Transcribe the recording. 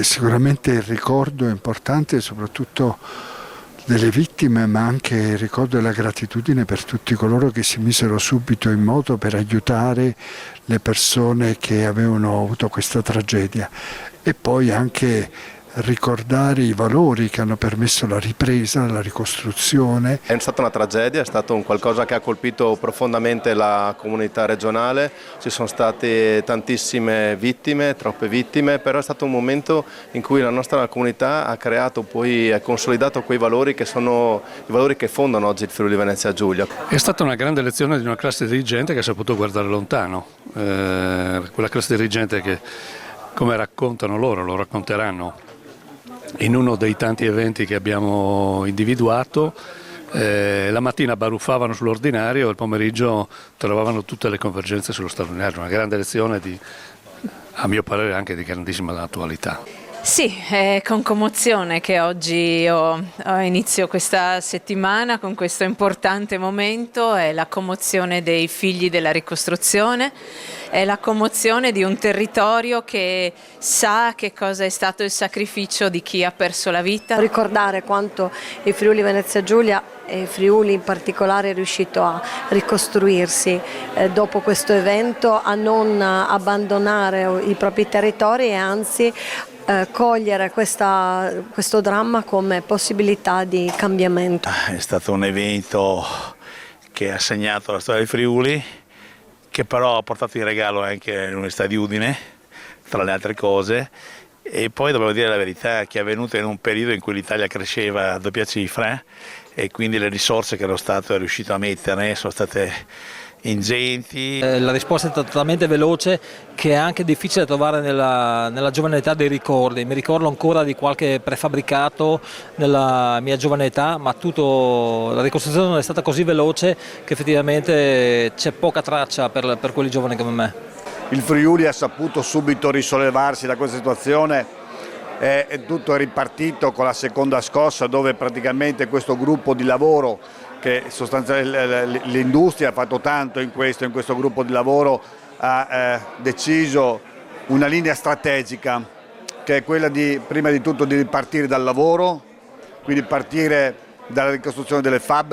Sicuramente il ricordo è importante, soprattutto delle vittime, ma anche il ricordo e la gratitudine per tutti coloro che si misero subito in moto per aiutare le persone che avevano avuto questa tragedia, e poi anche ricordare i valori che hanno permesso la ripresa, la ricostruzione. È stata una tragedia, è stato un qualcosa che ha colpito profondamente la comunità regionale, ci sono state tantissime vittime, troppe vittime, però è stato un momento in cui la nostra comunità ha creato poi, ha consolidato quei valori che sono i valori che fondano oggi il Friuli Venezia Giulia. È stata una grande lezione di una classe dirigente che ha saputo guardare lontano, quella classe dirigente che, come raccontano loro, lo racconteranno in uno dei tanti eventi che abbiamo individuato, la mattina baruffavano sull'ordinario e il pomeriggio trovavano tutte le convergenze sullo straordinario, una grande lezione a mio parere anche di grandissima attualità. Sì, è con commozione che oggi inizio questa settimana con questo importante momento, è la commozione dei figli della ricostruzione, è la commozione di un territorio che sa che cosa è stato il sacrificio di chi ha perso la vita. Ricordare quanto il Friuli Venezia Giulia e Friuli in particolare è riuscito a ricostruirsi dopo questo evento, a non abbandonare i propri territori e anzi cogliere questo dramma come possibilità di cambiamento. È stato un evento che ha segnato la storia del Friuli, che però ha portato in regalo anche l'Università di Udine, tra le altre cose, e poi dobbiamo dire la verità che è avvenuto in un periodo in cui l'Italia cresceva a doppia cifra e quindi le risorse che lo Stato è riuscito a mettere sono state ingenti. La risposta è stata talmente veloce che è anche difficile trovare nella giovane età dei ricordi. Mi ricordo ancora di qualche prefabbricato nella mia giovane età, ma la ricostruzione è stata così veloce che effettivamente c'è poca traccia per quelli giovani come me. Il Friuli ha saputo subito risollevarsi da questa situazione, è tutto ripartito con la seconda scossa, dove praticamente questo gruppo di lavoro, che sostanzialmente l'industria ha fatto tanto in questo gruppo di lavoro, ha deciso una linea strategica che è quella di prima di tutto di ripartire dal lavoro, quindi partire dalla ricostruzione delle fabbriche.